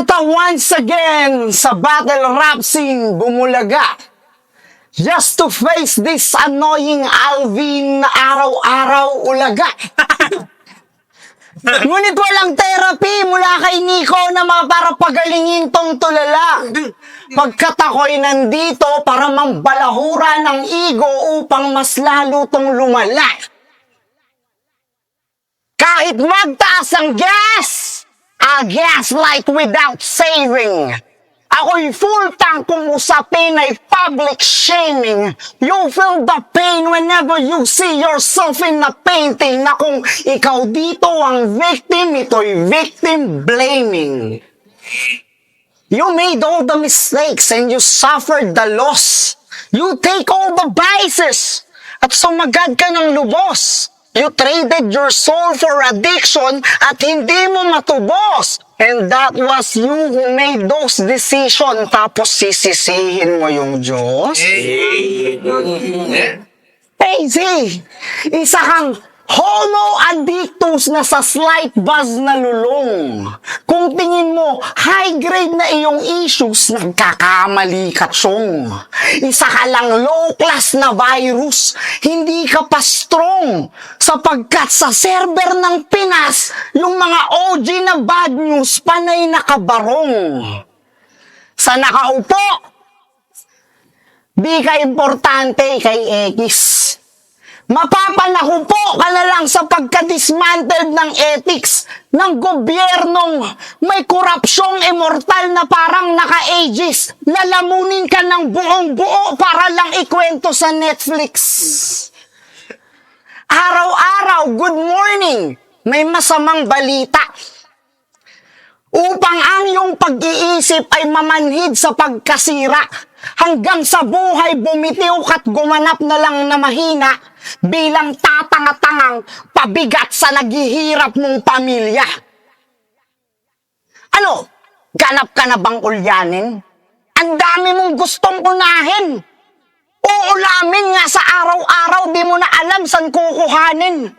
At once again, sa battle rap scene, bumulaga. Just to face this annoying Alvin na araw-araw ulaga. Ngunit walang therapy mula kay Nico na para pagalingin tong tulala. Pagkat ako'y nandito para mambalahura ng ego upang mas lalo tong lumala. Kahit magtaas ang gas, I'll gaslight without saving. Ako'y full tank kung usapin ay public shaming. You feel the pain whenever you see yourself in a painting na kung ikaw dito ang victim, ito'y victim blaming. You made all the mistakes and you suffered the loss. You take all the vices at sumagad ka ng lubos. You traded your soul for addiction at hindi mo matubos. And that was you who made those decisions. Tapos sisisihin mo yung Diyos? Easy! Isa kang homo addictus na sa slight buzz na lulong. Kung tingin mo, high grade na iyong issues, nagkakamali ka tsong. Isa ka lang low class na virus, hindi ka pa strong. Sapagkat sa server ng Pinas, yung mga OG na bad news, panay nakabarong. Sa nakaupo, di ka importante kay X. Mapapanakupo ka na lang sa pagka-dismantled ng ethics ng gobyernong may korupsyong immortal na parang naka-ages. Lalamunin ka ng buong buo para lang ikwento sa Netflix. Araw-araw, good morning, may masamang balita. Upang ang iyong pag-iisip ay mamanhid sa pagkasira, hanggang sa buhay bumitiw at gumanap na lang na mahina, bilang tatanga-tangang pabigat sa naghihirap mong pamilya. Ano? Ganap ka na bang ulyanin? Ang dami mong gustong unahin. Uulamin nga sa araw-araw, di mo na alam saan kukuhanin.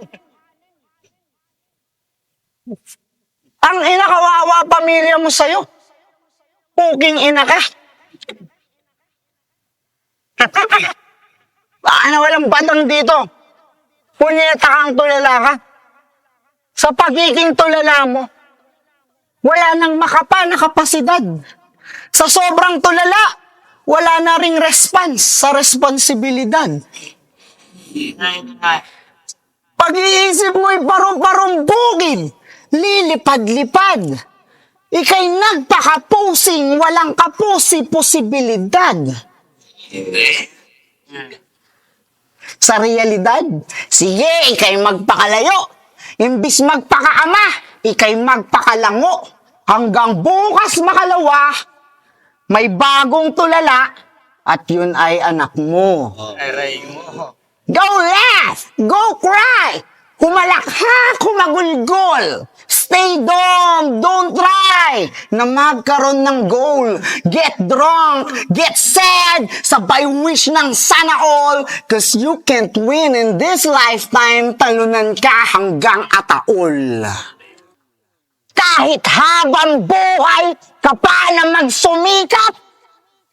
Ang inakawawa pamilya mo sa'yo. Puking ina ka. Baka na walang batang dito. Punyeta kang tulala ka. Sa pagiging tulala mo, wala nang makapa na kapasidad. Sa sobrang tulala, wala na ring response sa responsibilidad. Pag-iisip mo'y parum-parum bugid, lilipad-lipad. Ika'y nagpakapusing, walang kapusi-posibilidad. Sa realidad, sige, ika'y magpakalayo. Imbis magpakaama, ika'y magpakalango. Hanggang bukas makalawa, may bagong tulala, at yun ay anak mo. Aray mo. Go laugh! Go cry! Humalakha, humagulgol! Stay dumb! Don't try na magkaroon ng goal. Get drunk, get sad, sabay wish ng sana all. Cause you can't win in this lifetime, talunan ka hanggang ataol. Kahit habang buhay ka pa na magsumikap,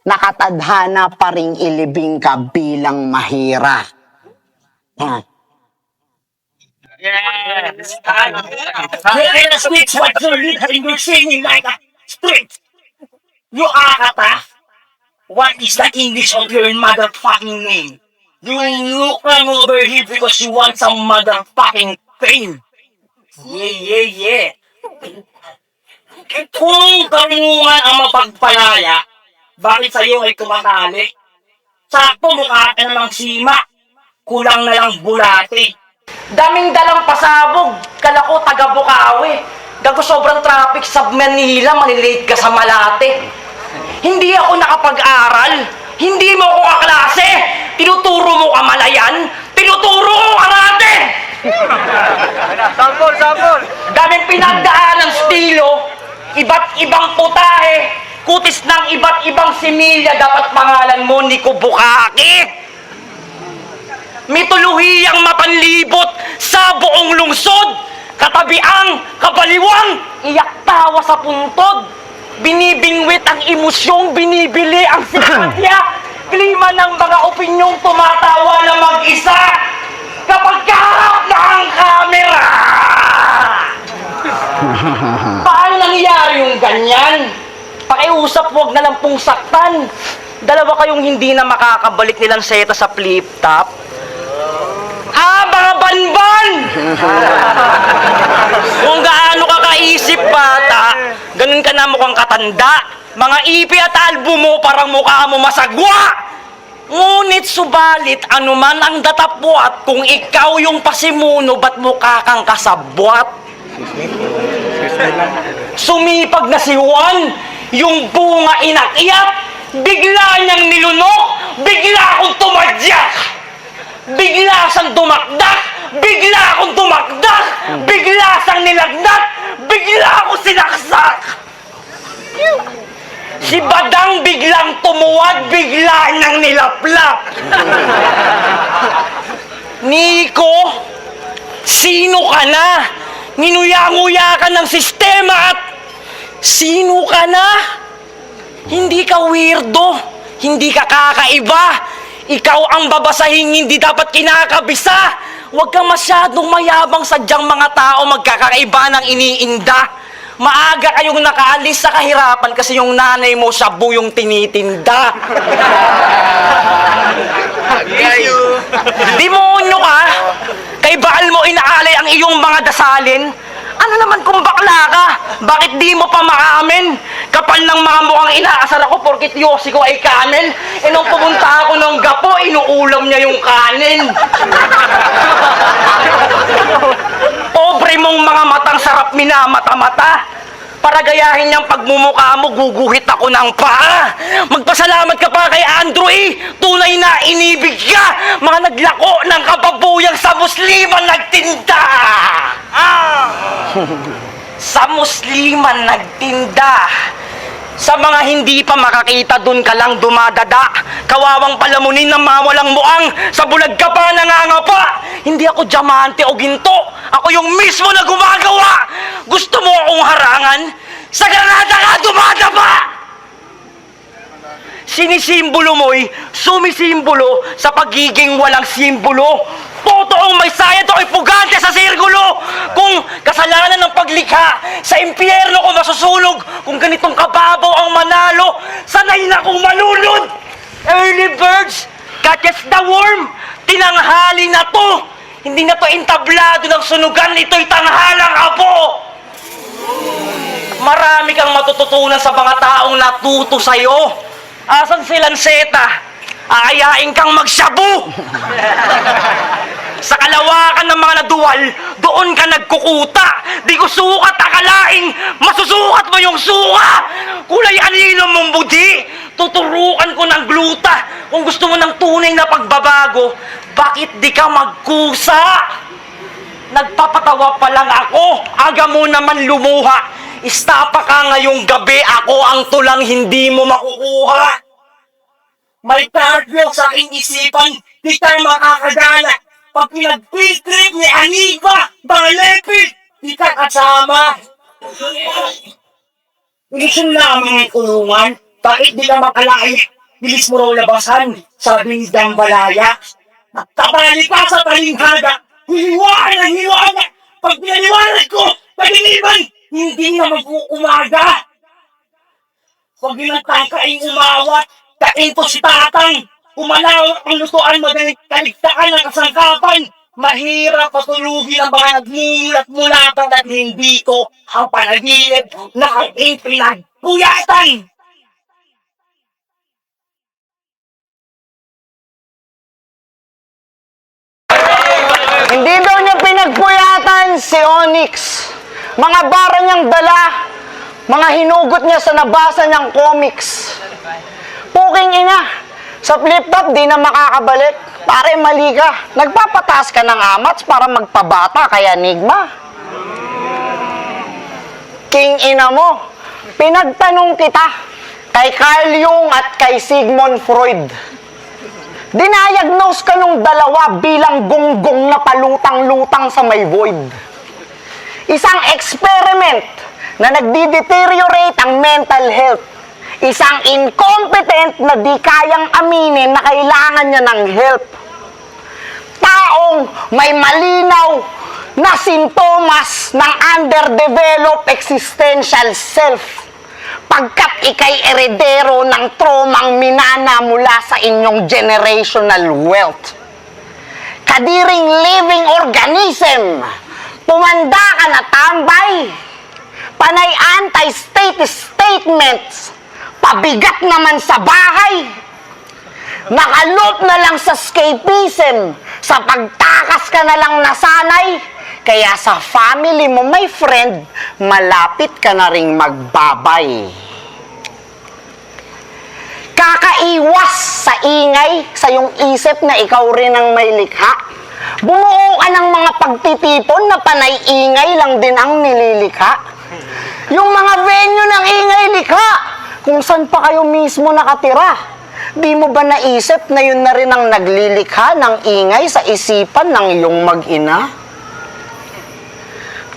nakatadhana pa ring ilibing ka bilang mahira. Yes! You're in a switch what you're literally singing like a street! You akata? What is the English of your motherfucking name? You come over here because you want some motherfucking fame! Yeah! Kung karunungan ang mapagpalaya, bakit sa'yo ay kumatali? Sakto mukha ka namang sima, kulang na lang bulate. Daming dalang pasabog, kala ko taga Bukawi. Gago sobrang traffic sa Manila, malilate ka sa Malate. Hindi ako nakapag-aral, hindi mo ako kaklase. Tinuturo mo kamalayan, tinuturo mo karate. Sampol! Daming pinagdaan ng stilo, iba't ibang putahe, kutis ng iba't ibang similya, dapat pangalan mo Nico Bukaki. May tuluhiyang mapanlibot sa buong lungsod, katabiang, kabaliwang, iyak tawa sa puntod. Binibingwit ang emosyong, binibili ang simpatya. Klima ng mga opinyong tumatawa na mag-isa kapag kaharap na ang kamera. Paano nangyari yung ganyan? Pakiusap, huwag na lang pong saktan. Dalawa kayong hindi na makakabalik nilang seta sa flip-top. Mga banban! Kung gaano ka kaisip, bata, ganun ka na mukhang katanda. Mga ipi at albo mo, parang mukha mo masagwa. Ngunit subalit, anuman ang datapwat, kung ikaw yung pasimuno, ba't mukha kang kasabwat? Sumipag na si Juan, yung bunga inakyat, bigla niyang nilunok, bigla akong tumadyak. Bigla siyang dumakdak, bigla akong dumakdak, bigla siyang nilagnat, bigla akong sinaksak. Si Badang biglang tumuwad, bigla niyang nilaplap. Nico, sino ka na? Ninuya-nguya ka ng sistema at sino ka na? Hindi ka weirdo, hindi ka kakaiba. Ikaw ang babasahing hindi dapat kinakabisa. Huwag kang masyadong mayabang, sadyang mga tao magkakaiba ng iniinda. Maaga kayong nakaalis sa kahirapan kasi yung nanay mo shabu yung tinitinda. Demonyo ka? Kay Baal mo inaalay ang iyong mga dasalin? Ano naman kung bakla ka? Bakit di mo pa maamin? Kapal ng mga mukhang inaasar ako porkit yosi ko ay kanin. E nung pumunta ako ng gapo, inuulam niya yung kanin. Pobre mong mga matang sarap minamata-mata. Para gayahin niyang pagmumukha mo, guguhit ako ng paa. Magpasalamat ka pa kay Andrew eh. Tunay na inibig ka. Mga naglako ng kababuyang sa musliman nagtinda. Sa musliman nagtinda. Sa mga hindi pa makakita, dun ka lang dumadada. Kawawang palamunin ng mga walang muang. Sa bulag ka pa nangangapa. Hindi ako diamante o ginto. Ako yung mismo na gumagawa. Gusto mo akong harangan? Sa granada ka dumadaba! Sinisimbolo mo'y sumisimbolo sa pagiging walang simbolo. Totoong may sayad o ipugante sa sirgulo. Kung kasalanan ng paglikha, sa impyerno ko masusunog. Kung ganitong kababaw ang manalo, sanay na kong malunod. Early birds, catches the worm. Tinanghali na to. Hindi na to entablado ng sunugan, ito'y tanghalang abo. Marami kang matututunan sa mga taong natuto sa'yo. Asan si Lanceta? Aayain kang magsyabu! Sa kalawakan ng mga naduwal, doon ka nagkukuta. Di ko sukat akalaing masusukat mo yung suka. Kulay anino mong budi, tuturukan ko ng gluta. Kung gusto mo ng tunay na pagbabago, bakit di ka magkusa? Nagpapatawa pa lang ako, aga mo naman lumuha. Istapa ka ngayong gabi, ako ang tulang hindi mo makukuha. May target sa aking isipan, di tayo makakagala. Pag pinag-trip ni Aniba, mga lepid, di ka kasama. Gusto namin ang kulungan, bakit di ka makalaki? Bilis mo raw labasan sa bindang balaya. Nagtabali ka sa talinghada, hiniwaan ang hiniwaan. Pag pinaliwanag ko, pag-iniban, hindi na mag-uumaga. Huwag nilang tangkaing umawat, kainto si tatang. Umalawak ang lutuan, madaling kaligtaan ng kasangkapan. Mahirap patulugin ang mga nagmulat-mulatan at hindi ko ang panaginip na aking pinagpuyatan. Hindi daw niya pinagpuyatan si Onyx. Mga bara niyang dala, mga hinugot niya sa nabasa niyang comics. Puking ina, sa flip-top di na makakabalik. Pare, mali ka. Nagpapataas ka ng amats para magpabata kaya Enigma. King ina mo, pinagtanong kita kay Carl Jung at kay Sigmund Freud. Dinayagnos ka nung dalawa bilang gonggong na palutang-lutang sa may void. Isang experiment na nagdi-deteriorate ang mental health. Isang incompetent na di kayang aminin na kailangan niya ng help. Taong may malinaw na sintomas ng underdeveloped existential self. Pagkat ikay eredero ng traumang minana mula sa inyong generational wealth. Kadiring living organism, tumanda ka na tambay, panay anti-state statements, pabigat naman sa bahay, nakalop na lang sa escapism, sa pagtakas ka na lang nasanay, kaya sa family mo, my friend, malapit ka na ring magbabay. Kakaiwas sa ingay sa iyong isip na ikaw rin ang may likha. Bumuo ka ng mga pagtitipon na panay ingay lang din ang nililikha. Yung mga venue ng ingay likha, kung saan pa kayo mismo nakatira. Di mo ba naisip na yun na rin ang naglilikha ng ingay sa isipan ng iyong mag-ina?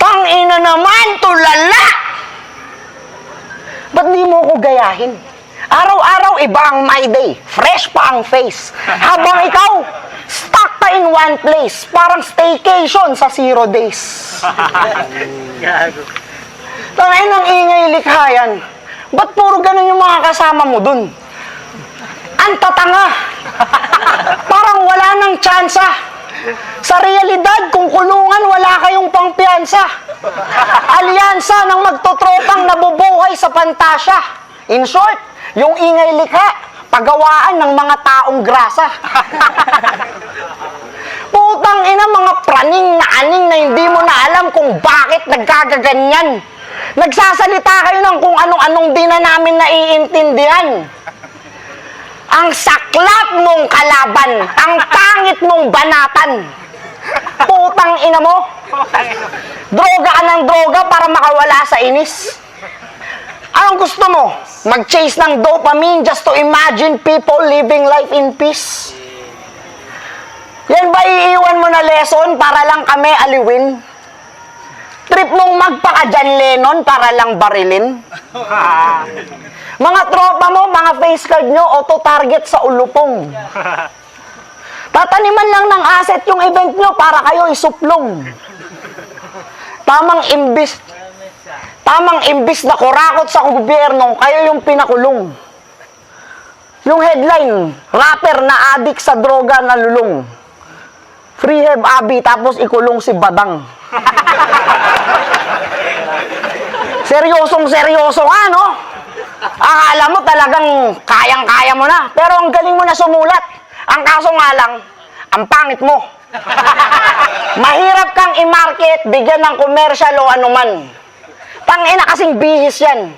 Tangina naman, tulala! Ba't di mo ko gayahin? Araw-araw iba ang my day. Fresh pa ang face. Habang ikaw, stuck pa in one place. Parang staycation sa 0 days. Tangin ang ingay likha yan. Ba't puro ganun yung mga kasama mo dun? Ang tatanga. Parang wala nang tsansa. Sa realidad, kung kulungan, wala kayong pangpiyansa. Alyansa ng magtotropang nabubuhay sa pantasya. In short, yung ingay likha, pagawaan ng mga taong grasa. Putang ina, mga praning na aning na hindi mo na alam kung bakit nagkagaganyan. Nagsasalita kayo ng kung anong-anong di na namin naiintindihan. Ang saklap mong kalaban, ang pangit mong banatan. Putang ina mo. Droga ka ng droga para makawala sa inis. Anong gusto mo? Mag-chase ng dopamine just to imagine people living life in peace? Yan ba iiwan mo na lesson para lang kami aliwin? Trip mong magpaka John Lennon para lang barilin? Mga tropa mo, mga face card nyo, auto-target sa ulupong. Tataniman lang ng asset yung event nyo para kayo isuplong. Tamang imbis na kurakot sa gobyerno, kayo yung pinakulong. Yung headline, rapper na adik sa droga na lulong. Free have abi, tapos ikulong si Badang. Seryosong-seryoso ka, no? Akala mo talagang kayang-kaya mo na. Pero ang galing mo na sumulat. Ang kaso nga lang, ang pangit mo. Mahirap kang i-market, bigyan ng commercial o anuman. Tangina kasing bihis yan.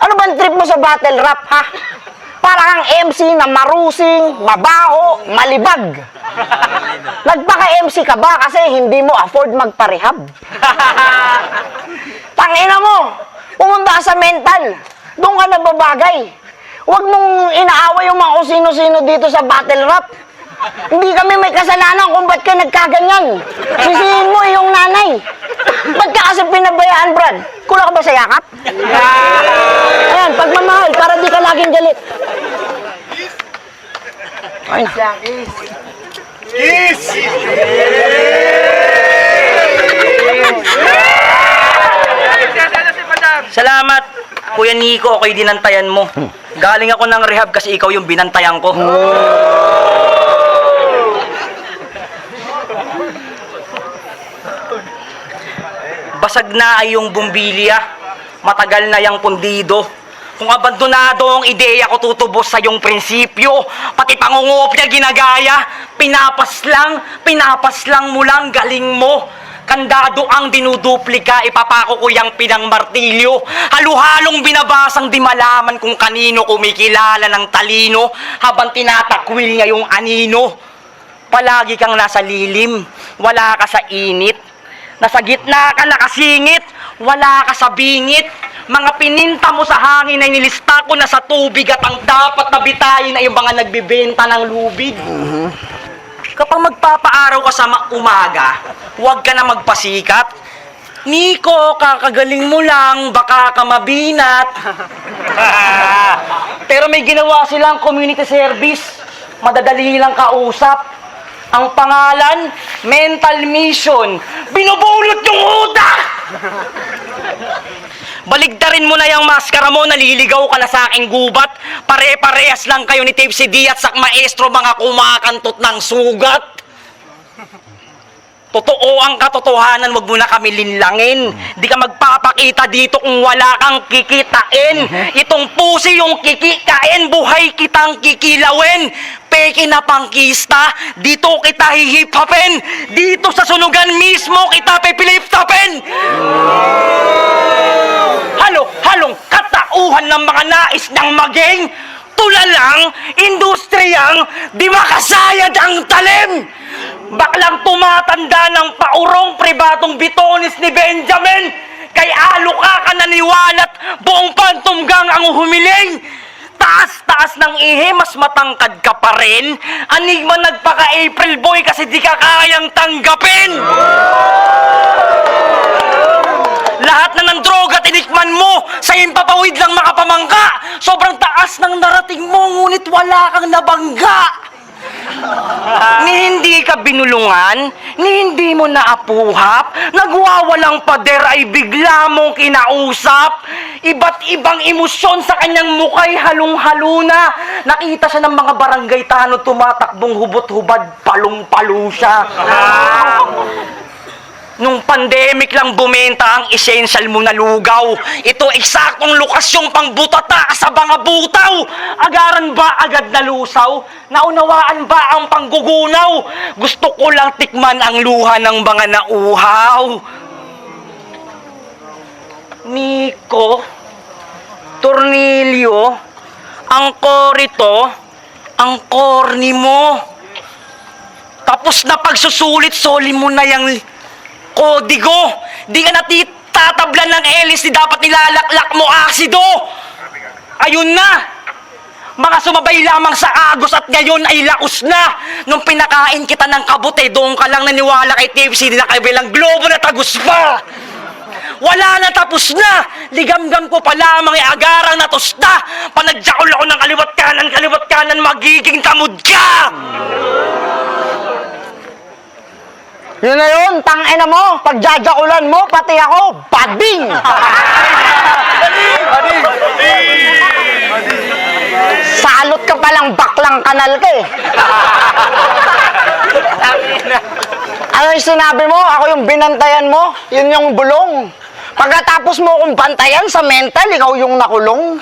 Ano bang trip mo sa battle rap, ha? Para kang MC na marusing, mabaho, malibag. Nagpaka-MC ka ba kasi hindi mo afford magparehab? Tangina mo, pumunta ka sa mental. Doon ka nababagay. Huwag mong inaaway yung mga kung sino-sino dito sa battle rap. Hindi kami may kasalanan kung ba't ka nagkaganyan. Sisihin mo yung nanay. Ba't ka kasi pinabayaan, Brad? Kulang ka ba sa yakap? Ayan, pagmamahal, para di ka laging galit. Ay na. Kiss! Salamat, Kuya Nico, ako'y dinantayan mo. Galing ako ng rehab kasi ikaw yung binantayan ko. Basag na ay yung bumbilya, matagal na yung pundido. Kung abandonado ang ideya ko tutubos sa yung prinsipyo, pati pangungopya ginagaya, pinapaslang mo lang galing mo. Kandado ang dinuduplika, ipapako ko yung pinang martilyo. Halu-halong binabasang di malaman kung kanino kumikilala ng talino, habang tinatakwil niya yung anino. Palagi kang nasa lilim, wala ka sa init. Nasa gitna ka nakasingit, wala ka sa bingit. Mga pininta mo sa hangin ay nilista ko na sa tubig, at ang dapat na bitayin ay yung mga nagbibenta ng lubid. Kapag magpapaaraw ka sa umaga, huwag ka na magpasikat. Nico, kakagaling mo lang, baka ka mabinat. Pero may ginawa silang community service. Madadali lang kausap. Ang pangalan, Mental Mission. Binubulot yung utak! Baligtarin mo na yung maskara mo, naliligaw ka na sa aking gubat. Pare-parehas lang kayo ni Tipsy D at sak maestro, mga kumakantot ng sugat. Totoo ang katotohanan, wag mo na kami linlangin. Di ka magpapakita dito kung wala kang kikitain. Itong pusi yung kikikain, buhay kitang kikilawin. Peke na pangkista, dito kita hihip-hapin. Dito sa sunugan mismo kita pipilip-tapin. Halong katauhan ng mga nais ng maging tulalang, industriyang, di makasayad ang talim. Baklang tumatanda ng paurong pribadong bitonis ni Benjamin. Kay Aluka ka naniwalat, buong pantunggang ang humiling. Taas-taas ng ihe, mas matangkad ka pa rin. Anigma nagpaka-April boy kasi di ka kayang tanggapin. Lahat na ng droga tinikman mo, sa impapawid lang makapamangka. Sobrang taas ng narating mo, ngunit wala kang nabangga. Ni hindi ka binulungan, ni hindi mo naapuhap, nagwawalang pader ay bigla mong kinausap. Iba't ibang emosyon sa kanyang mukhay halong-halo na. Nakita siya ng mga barangay tanod tumatakbong hubot-hubad, palong-palo siya. Nung pandemic lang bumenta ang essential mo na lugaw. Ito eksaktong lokasyong pangbutata sa mga butaw. Agaran ba agad na lusaw? Naunawaan ba ang panggugunaw? Gusto ko lang tikman ang luha ng mga nauhaw. Nico, Tornilyo, ang korito, ang corny mo. Tapos na pagsusulit-soli mo na yung kodigo. Di ka natitatablan ng LSD, dapat nilalaklak mo asido. Ayun na. Mga sumabay lamang sa agos at ngayon ay laos na. Nung pinakain kita ng kabute, doon ka lang naniwala kay Tipsy na kabilang globo na tagus pa. Wala na, tapos na. Ligamgam ko pa lamang agarang na tosta. Panagjakol ako ng kaliwat kanan, magiging tamod ka. Yun na yun, tangina mo, pagjajakulan mo, pati ako, bading! Salot ka palang baklang kanal ka eh. Ano yung sinabi mo? Ako yung binantayan mo? Yun yung bulong. Pagkatapos mo kong bantayan sa mental, ikaw yung nakulong.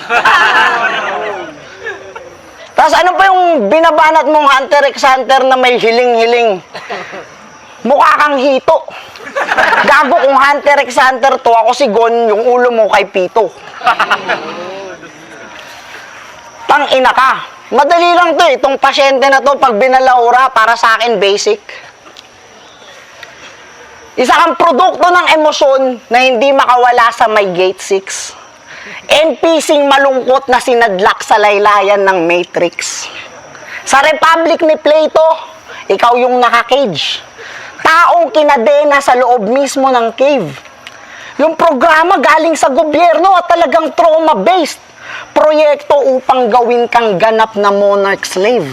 Tapos ano pa yung binabanat mong Hunter x Hunter na may hiling-hiling? Mukha kang hito. Gago kung Hunter x Hunter to, ako si Gon, yung ulo mo kay Pito. Tangina ka. Madali lang to eh. Itong pasyente na to, pag binalaura, para sa akin basic. Isa kang produkto ng emosyon na hindi makawala sa may gate 6. NPC'ng malungkot na sinadlak sa laylayan ng Matrix. Sa Republic ni Plato, ikaw yung naka-cage. Taong kinadena sa loob mismo ng cave. Yung programa galing sa gobyerno at talagang trauma-based. Proyekto upang gawin kang ganap na monarch slave.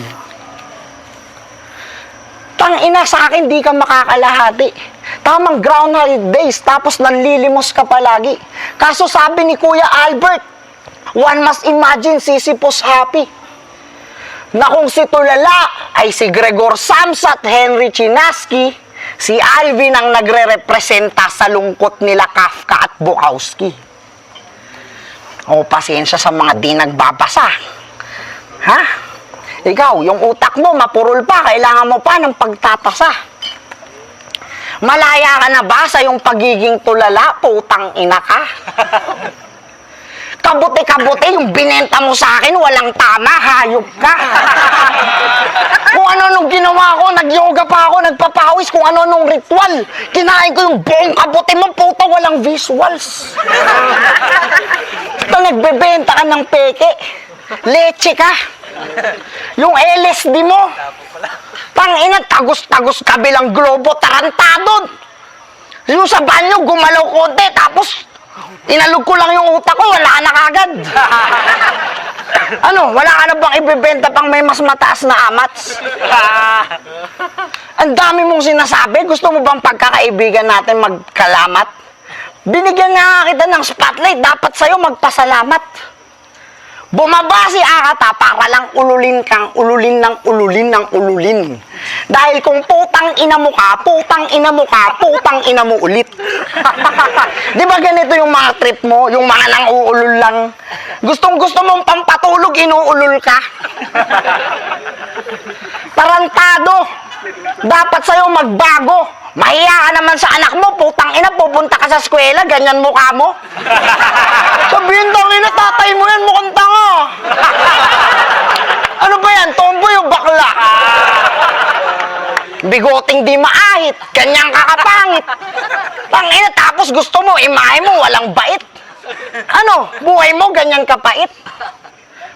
Tangina, sa akin di ka makakalahati. Tamang Groundhog Days, tapos nanlilimos ka palagi. Kaso sabi ni Kuya Albert, one must imagine Sisyphus happy. Na kung si Tulala ay si Gregor Samsa at Henry Chinaski, si Alvin ang nagre-representa sa lungkot nila Kafka at Bukowski. O, pasensya sa mga di nagbabasa. Ha? Ikaw, yung utak mo, mapurol pa, kailangan mo pa ng pagtatasa. Malaya ka na ba sa yung pagiging tulala, putang ina ka? Kabuti-kabuti, yung binenta mo sa akin, walang tama, hayop ka. Kung ano nung ginawa ko, nag-yoga pa ako, nagpapawis, kung ano nung ritual. Kinain ko yung buong kabuti mo, puta, walang visuals. Ito, nagbebenta ka ng peke. Leche ka. Yung LSD mo. Tangina, tagos-tagos kabilang globo, tarantado. Yung sa banyo, gumalaw konti, tapos inalog ko lang yung utak ko, wala na kagad. Ano, wala ka na bang ibebenta pang may mas mataas na amats? Ang dami mong sinasabi, gusto mo bang pagkakaibigan natin magkalamat? Binigyan nga kita ng spotlight, dapat sa'yo magpasalamat. Bumaba si Akata para lang ululin kang ululin ng ululin ng ululin. Dahil kung putang ina mo ka, putang ina mo ka, putang ina mo ulit. Di ba ganito yung mga trip mo? Yung mga nang uulol lang. Gustong gusto mong pampatulog, inuulol ka. Tarantado. Dapat sa'yo magbago. Mahiya ka naman sa anak mo, putang ina, pupunta ka sa eskwela, ganyan mukha mo. Sabihin tang ina, tatay mo yan, mukhang tanga. Ano ba yan, tomboy o bakla? Bigoting di maahit, ganyan kakapangit. Tang ina, tapos gusto mo, imahe mo, walang bait. Ano, buhay mo, ganyan kapait.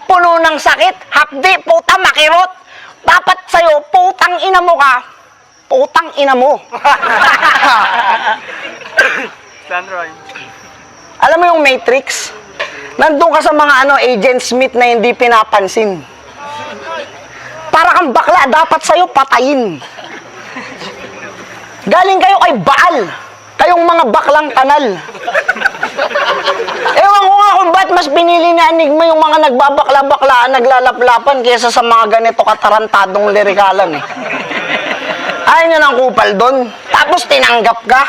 Puno ng sakit, hapdi, puta, makirot. Dapat sa'yo, putang ina mo ka, putang ina mo. Alam mo yung Matrix? Nandun ka sa mga Agent Smith na hindi pinapansin. Para kang bakla, dapat sa'yo patayin. Galing kayo kay Baal. Kayong mga baklang kanal. Ewan ko nga kung ba't mas pinili ni Enigma yung mga nagbabakla-baklaan, naglalaplapan kaysa sa mga ganito katarantadong lirikalan eh. Ayaw nyo ng kupal doon. Tapos tinanggap ka.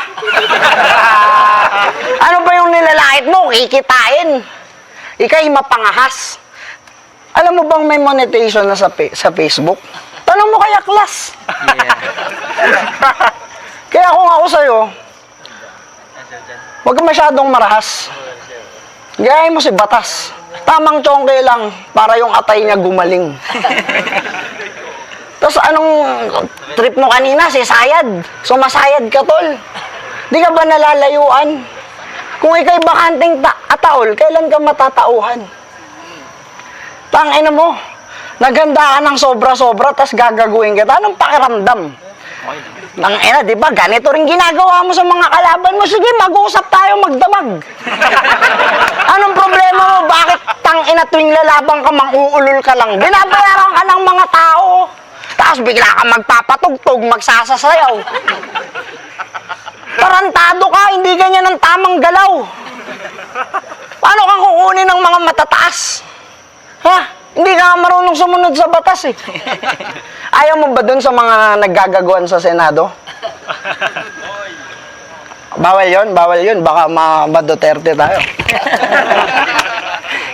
Ano ba yung nilalait mo? Kikitain. Ika'y mapangahas. Alam mo bang may monetization na sa Facebook? Tanong mo kaya class. Kaya kung ako sa'yo, huwag ka masyadong marahas. Gayahin mo si Batas. Tamang tsongke lang para yung atay niya gumaling. Tapos anong trip mo kanina? Si Sayad. Sumasayad ka, tol. Di ka ba nalalayuan? Kung ika'y bakanting ataol, kailan ka matatauhan? Tangina mo. Naganda ka ng sobra-sobra, tas gagaguhin kita. Anong pakiramdam? Tangina, di ba? Ganito rin ginagawa mo sa mga kalaban mo. Sige, mag-uusap tayo, magdamag. Anong problema mo? Bakit tangina tuwing lalabang ka, mang-uulol ka lang? Binabayaran ka ng mga tao. Tapos bigla ka magpapatugtog, magsasasayaw. Tarantado ka, hindi ganyan ang tamang galaw. Paano kang kukunin ng mga matataas? Ha? Hindi ka marunong sumunod sa batas eh. Ayaw mo ba dun sa mga naggagaguan sa Senado? Bawal yun. Baka ma-Duterte tayo.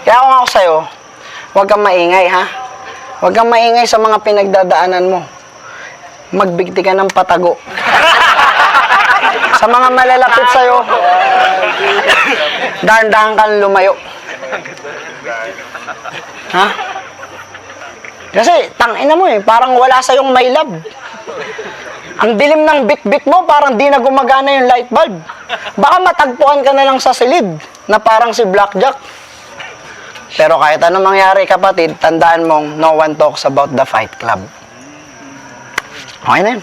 Kaya kung ako sa'yo, huwag kang maingay ha. Huwag kang maingay sa mga pinagdadaanan mo. Magbigti ka ng patago. Sa mga malalapit sa'yo, dahan-dahan kang lumayo. Ha? Kasi, tangina mo eh, parang wala sa'yong may love. Ang dilim ng bit-bit mo, parang di na gumagana yung light bulb. Baka matagpuan ka na lang sa silid, na parang si Blackjack. Pero kahit anong mangyari, kapatid, tandaan mong no one talks about the Fight Club. Okay na yun.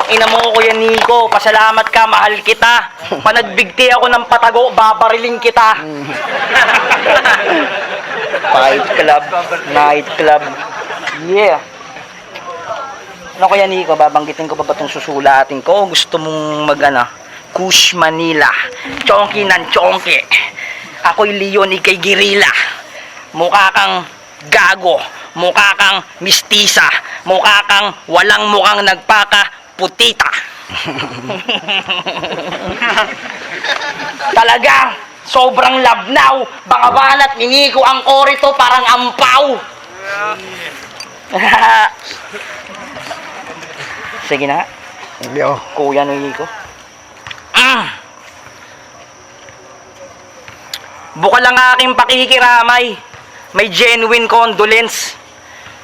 Ina mo, Kuya Nico, pasalamat ka, mahal kita. Panagbigti ako ng patago, babariling kita. Fight Club, Night Club. Yeah. Ano, Kuya Nico, babanggitin ko ba itong susulatin ko? Gusto mong Kush Manila. Chonky ng chonky. Ako'y Leon, ikay Girila. Mukha kang gago. Mukha kang mistisa. Mukha kang walang mukhang nagpaka-putita. Talaga, sobrang labnaw. Baka banat, Nico ang korito parang ampaw. Sige na. Yo. Kuya Nico. Bukal ang aking pakikiramay. May genuine condolence.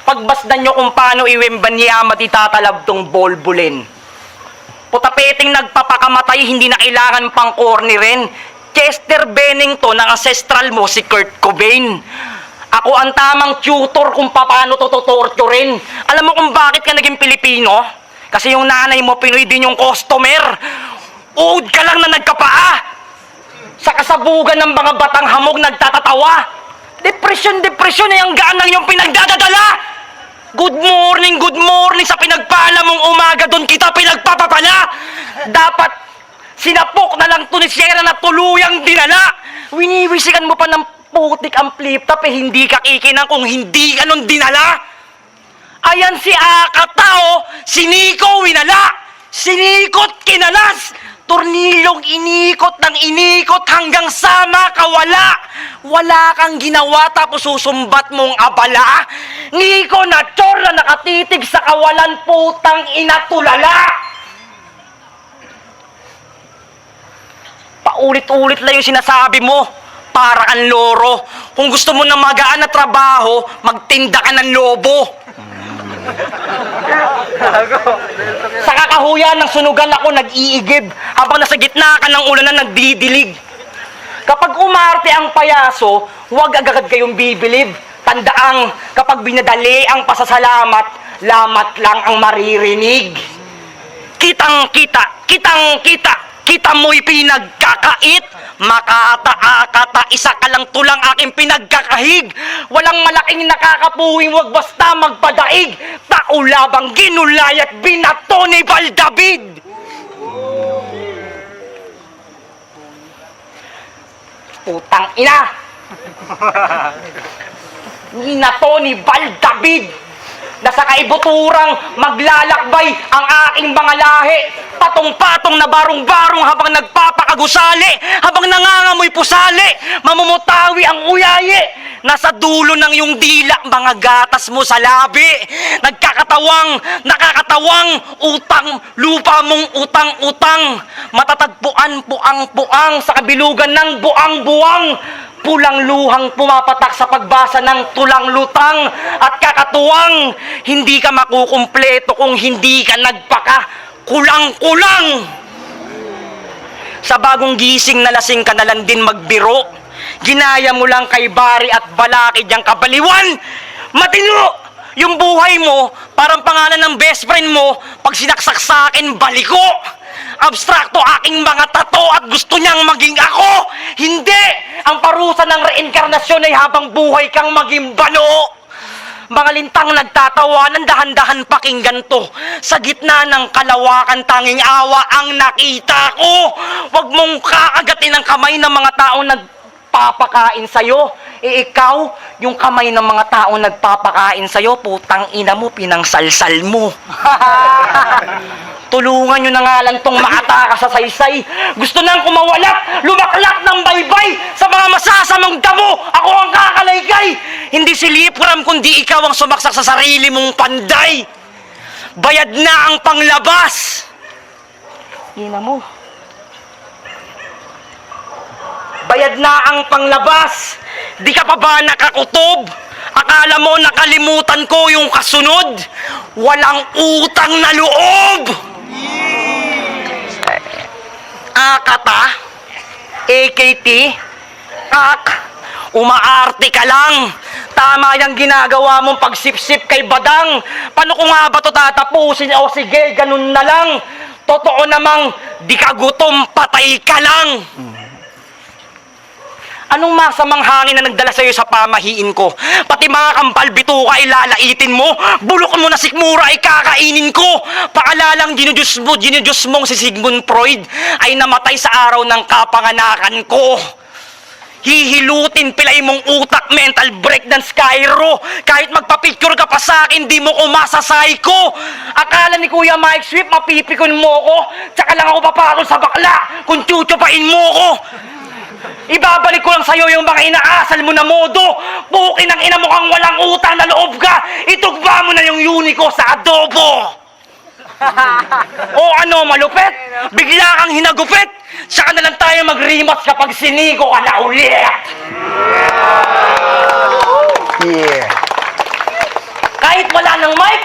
Pagbasdan nyo kung paano iwemban ni Amat itatalab tong bolbulin. Putapeting nagpapakamatay, hindi na kailangan pang corny rin. Chester Bennington, ang ancestral mo, si Kurt Cobain. Ako ang tamang tutor kung paano to torturin. Alam mo kung bakit ka naging Pilipino? Kasi yung nanay mo, Pinoy din yung customer. Uod ka lang na nagkapaa. Sa kasabugan ng mga batang hamog nagtatatawa. Depresyon eh, ang gaan lang yung pinagdadadala. Good morning sa pinagpala mong umaga, doon kita pinagpapapala. Dapat sinapok na lang to ni Sierra na tuluyang dinala. Winiwisikan mo pa ng putik ang flip-top hindi ka kikinang kung hindi ka nun dinala. Ayan si Akatao, siniko winala, sinikot kinalas, tornilyong inikot ng inikot hanggang sa makawala. Wala kang ginawa tapos susumbat mong abala. Niko na chor na nakatitig sa kawalan putang inatulala. Paulit-ulit lang yung sinasabi mo. Para kang loro. Kung gusto mo ng magaan na trabaho, magtinda ka ng lobo. Sa kakahuyan ng sunugan ako nag-iigib habang nasa gitna ka ng ulan na nagdidilig. Kapag umarte ang payaso, huwag agad kayong bibilib. Tandaang kapag binadali ang pasasalamat, lamat lang ang maririnig. Kita mo'y pinagkakait. Makata-akata, isa ka lang tulang aking pinagkakahig. Walang malaking nakakapuwing, wag basta magpadaig. Taulabang ginulay at binato ni Valdavid. Putang ina! Binato ni Valdavid. Nasa kaibuturang maglalakbay ang aking mga lahi. Patong-patong na barong-barong habang nagpapakagusali, habang nangangamoy pusali, mamumutawi ang uyayi. Nasa dulo ng iyong dila, mga gatas mo sa labi. Nakakatawang utang, lupa mong utang-utang. Matatagpuan puang-puang sa kabilugan ng buang-buwang. Pulang luhang pumapatak sa pagbasa ng tulang lutang at kakatuwang. Hindi ka makukumpleto kung hindi ka nagpaka kulang-kulang. Sa bagong gising na lasing ka na lang din magbiro. Ginaya mo lang kay Bari at Balakid yung kabaliwan. Matino! Yung buhay mo, parang pangalan ng best friend mo, pag sinaksak sa akin, baliko. Abstrakto aking mga tato at gusto niyang maging ako. Hindi! Ang parusa ng reinkarnasyon ay habang buhay kang maging balo. Mga lintang nagtatawanan, dahan-dahan pakinggan to. Sa gitna ng kalawakan, tanging awa ang nakita ko. Huwag mong kaagatin ang kamay ng mga taong nagpapakain sa'yo. Ikaw, yung kamay ng mga taong nagpapakain sa'yo, putang ina mo, pinangsalsal mo. Tulungan nyo na nga lang tong makataka sa saysay. Gusto nang kumawalak, lumaklak ng baybay sa mga masasamang damo. Ako ang kakalaykay. Hindi si Lipram, kundi ikaw ang sumaksak sa sarili mong panday. Bayad na ang panglabas. Ina mo. Bayad na ang panglabas. Di ka pa ba nakakutob? Akala mo nakalimutan ko yung kasunod? Walang utang na loob! Akata? AKT? Umaarte ka lang. Tama yung ginagawa mong pagsipsip kay Badang. Paano ko nga ba ito tatapusin? O sige, ganun na lang. Totoo namang di ka gutom, patay ka lang. Anong masamang hangin na nagdala sa'yo sa pamahiin ko? Pati mga kampal bituka ay lalaitin mo. Bulok mo na sikmura ay kakainin ko. Paalalang ginudiyos mong si Sigmund Freud ay namatay sa araw ng kapanganakan ko. Hihilutin pilay mong utak, mental breakdance, Cairo. Kahit magpapicture ka pa sa akin, di mo ko masasayko. Akala ni Kuya Mike Swift, mapipikon mo ko. Tsaka lang ako papatol sa bakla kung chuchupain mo ko. Ibabalik ko lang sa'yo yung mga inaasal mo na modo. Pukin ang ina mo kang walang utang na loob ka. Itugba mo na yung Unico sa adobo. O ano, malupit? Bigla kang hinagupit. Saka na lang tayo mag-rematch kapag sinigo ka na ulit. Yeah. Kahit wala ng mic,